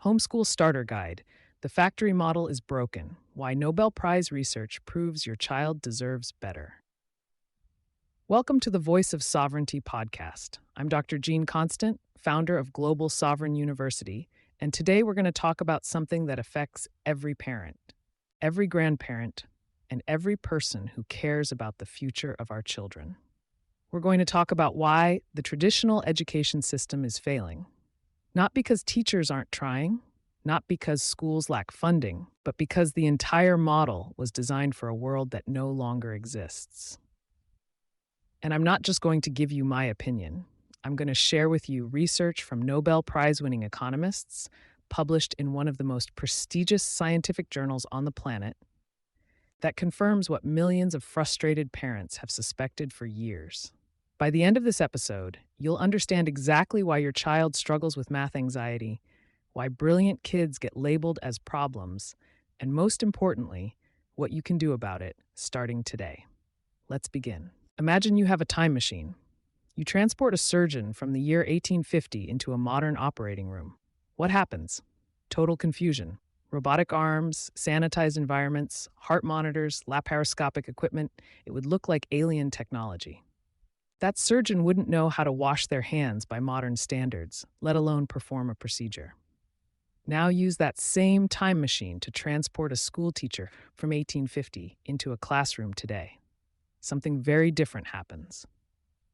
Homeschool Starter Guide. The factory model is broken. Why Nobel Prize research proves your child deserves better. Welcome to the Voice of Sovereignty podcast. I'm Dr. Jean Constant, founder of Global Sovereign University, and today we're going to talk about something that affects every parent, every grandparent, and every person who cares about the future of our children. We're going to talk about why the traditional education system is failing. Not because teachers aren't trying, not because schools lack funding, but because the entire model was designed for a world that no longer exists. And I'm not just going to give you my opinion. I'm going to share with you research from Nobel Prize-winning economists published in one of the most prestigious scientific journals on the planet that confirms what millions of frustrated parents have suspected for years. By the end of this episode, you'll understand exactly why your child struggles with math anxiety, why brilliant kids get labeled as problems, and most importantly, what you can do about it starting today. Let's begin. Imagine you have a time machine. You transport a surgeon from the year 1850 into a modern operating room. What happens? Total confusion. Robotic arms, sanitized environments, heart monitors, laparoscopic equipment. It would look like alien technology. That surgeon wouldn't know how to wash their hands by modern standards, let alone perform a procedure. Now use that same time machine to transport a school teacher from 1850 into a classroom today. Something very different happens.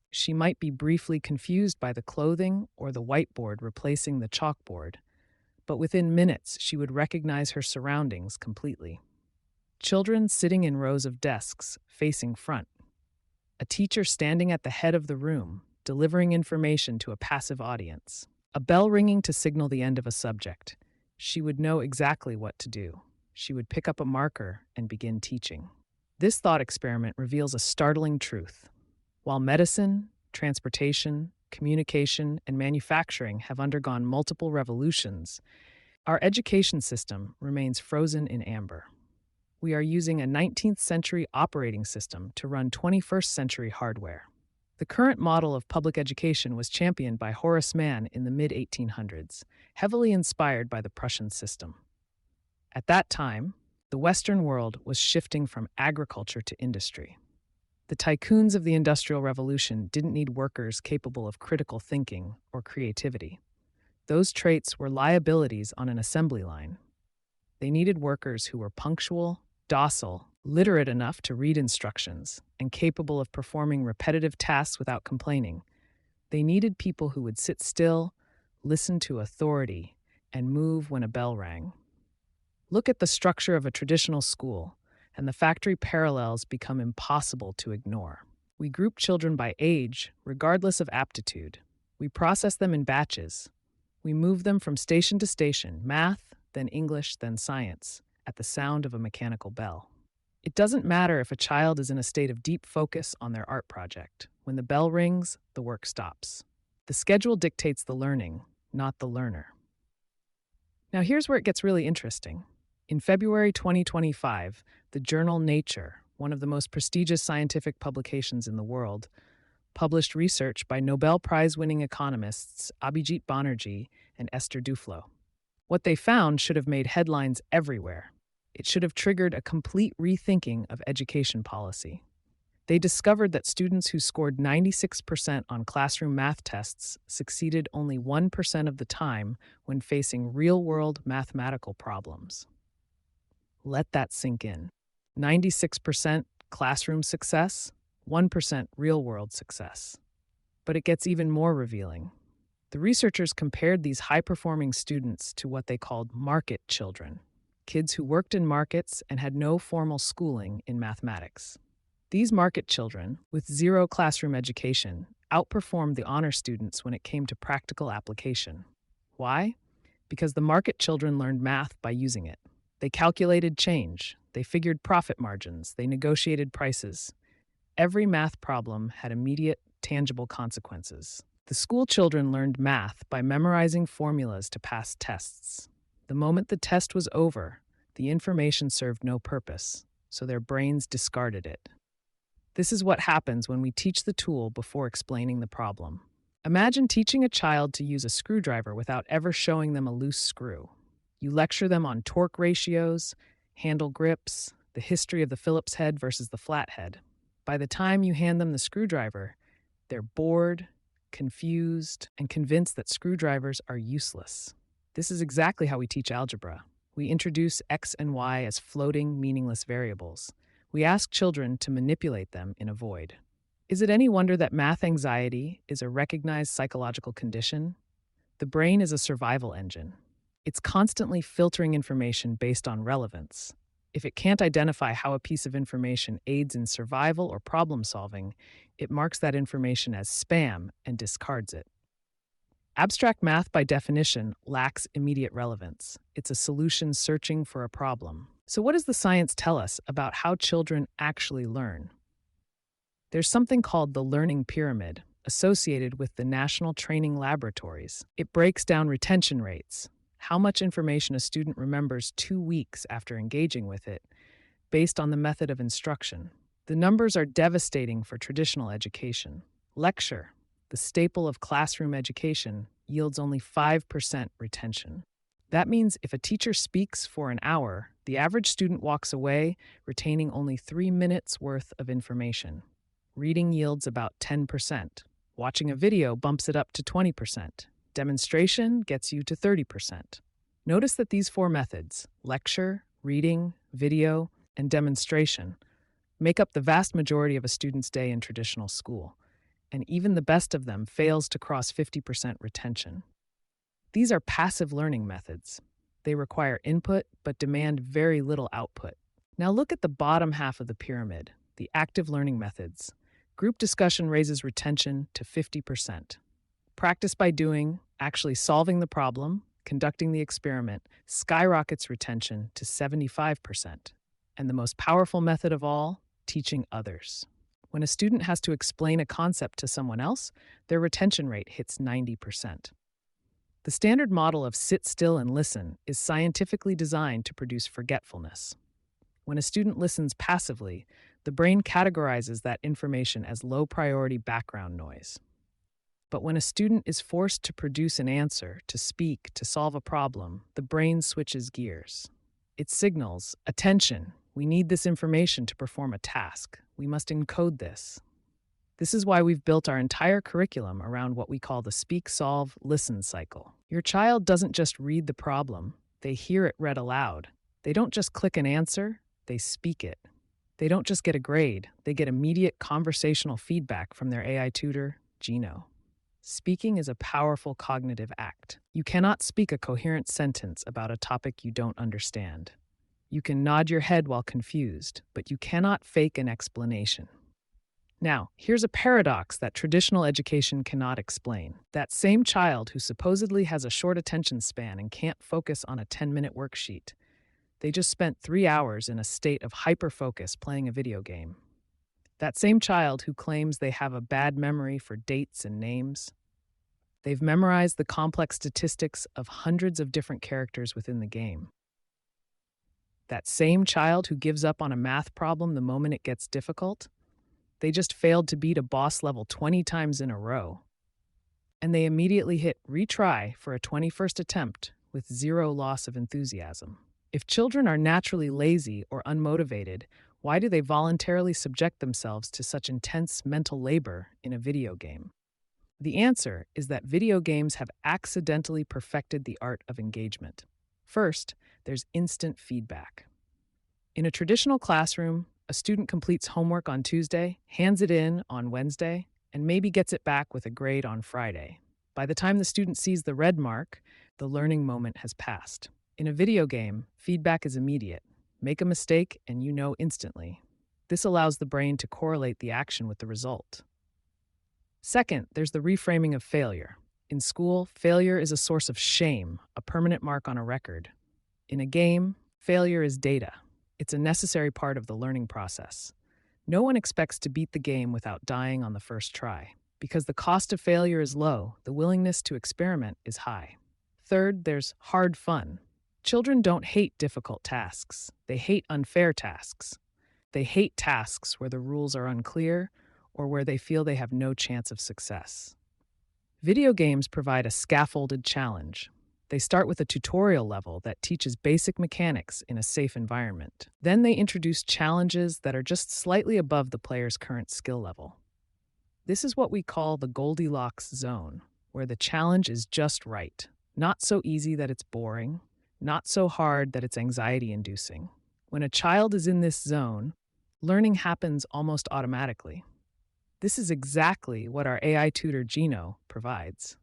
She might be briefly confused by the clothing or the whiteboard replacing the chalkboard, but within minutes she would recognize her surroundings completely. Children sitting in rows of desks facing front. A teacher standing at the head of the room, delivering information to a passive audience. A bell ringing to signal the end of a subject. She would know exactly what to do. She would pick up a marker and begin teaching. This thought experiment reveals a startling truth. While medicine, transportation, communication, and manufacturing have undergone multiple revolutions, our education system remains frozen in amber. We are using a 19th century operating system to run 21st century hardware. The current model of public education was championed by Horace Mann in the mid-1800s, heavily inspired by the Prussian system. At that time, the Western world was shifting from agriculture to industry. The tycoons of the Industrial Revolution didn't need workers capable of critical thinking or creativity. Those traits were liabilities on an assembly line. They needed workers who were punctual, docile, literate enough to read instructions, and capable of performing repetitive tasks without complaining. They needed people who would sit still, listen to authority, and move when a bell rang. Look at the structure of a traditional school, and the factory parallels become impossible to ignore. We group children by age, regardless of aptitude. We process them in batches. We move them from station to station, math, then English, then science, at the sound of a mechanical bell. It doesn't matter if a child is in a state of deep focus on their art project. When the bell rings, the work stops. The schedule dictates the learning, not the learner. Now here's where it gets really interesting. In February 2025, the journal Nature, one of the most prestigious scientific publications in the world, published research by Nobel Prize-winning economists Banerjee and Duflo. What they found should have made headlines everywhere. It should have triggered a complete rethinking of education policy. They discovered that students who scored 96% on classroom math tests succeeded only 1% of the time when facing real-world mathematical problems. Let that sink in. 96% classroom success, 1% real-world success. But it gets even more revealing. The researchers compared these high-performing students to what they called market children, kids who worked in markets and had no formal schooling in mathematics. These market children, with zero classroom education, outperformed the honor students when it came to practical application. Why? Because the market children learned math by using it. They calculated change, they figured profit margins, they negotiated prices. Every math problem had immediate, tangible consequences. The school children learned math by memorizing formulas to pass tests. The moment the test was over, the information served no purpose, so their brains discarded it. This is what happens when we teach the tool before explaining the problem. Imagine teaching a child to use a screwdriver without ever showing them a loose screw. You lecture them on torque ratios, handle grips, the history of the Phillips head versus the flathead. By the time you hand them the screwdriver, they're bored, confused, and convinced that screwdrivers are useless. This is exactly how we teach algebra. We introduce x and y as floating, meaningless variables. We ask children to manipulate them in a void. Is it any wonder that math anxiety is a recognized psychological condition? The brain is a survival engine. It's constantly filtering information based on relevance. If it can't identify how a piece of information aids in survival or problem solving, it marks that information as spam and discards it. Abstract math, by definition, lacks immediate relevance. It's a solution searching for a problem. So, what does the science tell us about how children actually learn? There's something called the learning pyramid, associated with the National Training Laboratories. It breaks down retention rates, how much information a student remembers 2 weeks after engaging with it, based on the method of instruction. The numbers are devastating for traditional education. Lecture, the staple of classroom education, yields only 5% retention. That means if a teacher speaks for an hour, the average student walks away retaining only 3 minutes worth of information. Reading yields about 10%. Watching a video bumps it up to 20%. Demonstration gets you to 30%. Notice that these 4 methods, lecture, reading, video, and demonstration, make up the vast majority of a student's day in traditional school, and even the best of them fails to cross 50% retention. These are passive learning methods. They require input but demand very little output. Now look at the bottom half of the pyramid, the active learning methods. Group discussion raises retention to 50%. Practice by doing, actually solving the problem, conducting the experiment, skyrockets retention to 75%. And the most powerful method of all, teaching others. When a student has to explain a concept to someone else, their retention rate hits 90%. The standard model of sit still and listen is scientifically designed to produce forgetfulness. When a student listens passively, the brain categorizes that information as low-priority background noise. But when a student is forced to produce an answer, to speak, to solve a problem, the brain switches gears. It signals, attention, we need this information to perform a task. We must encode this. This is why we've built our entire curriculum around what we call the speak, solve, listen cycle. Your child doesn't just read the problem, they hear it read aloud. They don't just click an answer, they speak it. They don't just get a grade, they get immediate conversational feedback from their AI tutor, Gino. Speaking is a powerful cognitive act. You cannot speak a coherent sentence about a topic you don't understand. You can nod your head while confused, but you cannot fake an explanation. Now, here's a paradox that traditional education cannot explain. That same child who supposedly has a short attention span and can't focus on a 10-minute worksheet, they just spent 3 hours in a state of hyper-focus playing a video game. That same child who claims they have a bad memory for dates and names, they've memorized the complex statistics of hundreds of different characters within the game. That same child who gives up on a math problem the moment it gets difficult, they just failed to beat a boss level 20 times in a row. And they immediately hit retry for a 21st attempt with zero loss of enthusiasm. If children are naturally lazy or unmotivated, why do they voluntarily subject themselves to such intense mental labor in a video game? The answer is that video games have accidentally perfected the art of engagement. First, there's instant feedback. In a traditional classroom, a student completes homework on Tuesday, hands it in on Wednesday, and maybe gets it back with a grade on Friday. By the time the student sees the red mark, the learning moment has passed. In a video game, feedback is immediate. Make a mistake and you know instantly. This allows the brain to correlate the action with the result. Second, there's the reframing of failure. In school, failure is a source of shame, a permanent mark on a record. In a game, failure is data. It's a necessary part of the learning process. No one expects to beat the game without dying on the first try. Because the cost of failure is low, the willingness to experiment is high. Third, there's hard fun. Children don't hate difficult tasks. They hate unfair tasks. They hate tasks where the rules are unclear or where they feel they have no chance of success. Video games provide a scaffolded challenge. They start with a tutorial level that teaches basic mechanics in a safe environment. Then they introduce challenges that are just slightly above the player's current skill level. This is what we call the Goldilocks zone, where the challenge is just right. Not so easy that it's boring, not so hard that it's anxiety-inducing. When a child is in this zone, learning happens almost automatically. This is exactly what our AI tutor Gino provides.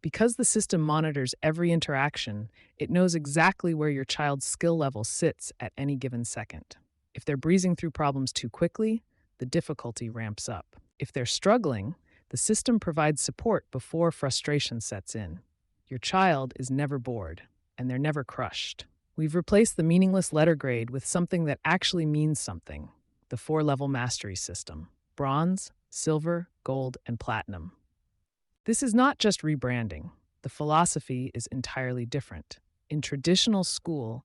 Because the system monitors every interaction, it knows exactly where your child's skill level sits at any given second. If they're breezing through problems too quickly, the difficulty ramps up. If they're struggling, the system provides support before frustration sets in. Your child is never bored, and they're never crushed. We've replaced the meaningless letter grade with something that actually means something: the 4-level mastery system: bronze, silver, gold, and platinum. This is not just rebranding. The philosophy is entirely different. In traditional school,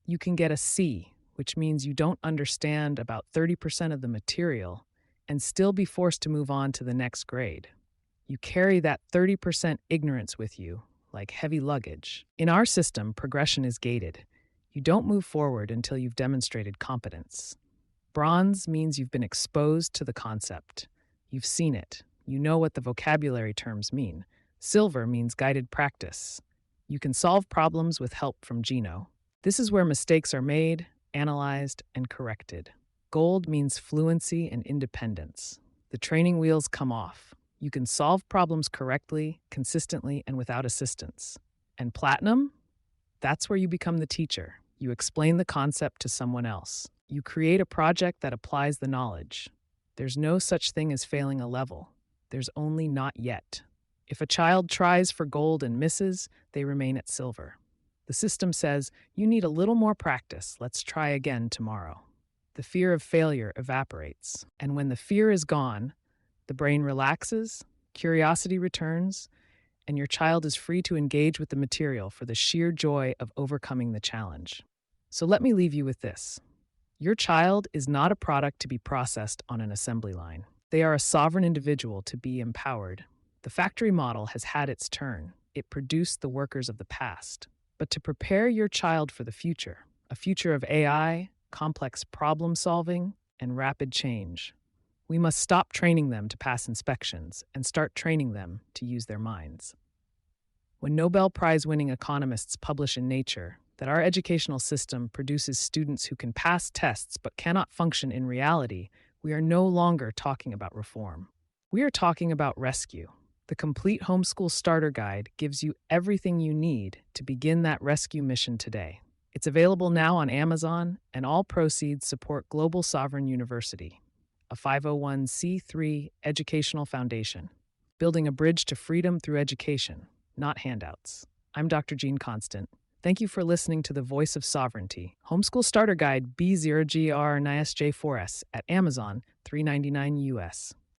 you can get a C, which means you don't understand about 30% of the material, and still be forced to move on to the next grade. You carry that 30% ignorance with you, like heavy luggage. In our system, progression is gated. You don't move forward until you've demonstrated competence. Bronze means you've been exposed to the concept. You've seen it. You know what the vocabulary terms mean. Silver means guided practice. You can solve problems with help from Gino. This is where mistakes are made, analyzed, and corrected. Gold means fluency and independence. The training wheels come off. You can solve problems correctly, consistently, and without assistance. And platinum? That's where you become the teacher. You explain the concept to someone else. You create a project that applies the knowledge. There's no such thing as failing a level. There's only not yet. If a child tries for gold and misses, they remain at silver. The system says, you need a little more practice. Let's try again tomorrow. The fear of failure evaporates. And when the fear is gone, the brain relaxes, curiosity returns, and your child is free to engage with the material for the sheer joy of overcoming the challenge. So let me leave you with this. Your child is not a product to be processed on an assembly line. They are a sovereign individual to be empowered. The factory model has had its turn. It produced the workers of the past. But to prepare your child for the future, a future of AI, complex problem solving, and rapid change, we must stop training them to pass inspections and start training them to use their minds. When Nobel Prize-winning economists publish in Nature that our educational system produces students who can pass tests but cannot function in reality, we are no longer talking about reform. We are talking about rescue. The complete Homeschool Starter Guide gives you everything you need to begin that rescue mission today. It's available now on Amazon, and all proceeds support Global Sovereign University, a 501c3 educational foundation, building a bridge to freedom through education, not handouts. I'm Dr. Jean Constant. Thank you for listening to The Voice of Sovereignty, Homeschool Starter Guide B0GR NISJ4S at Amazon, $3.99 US.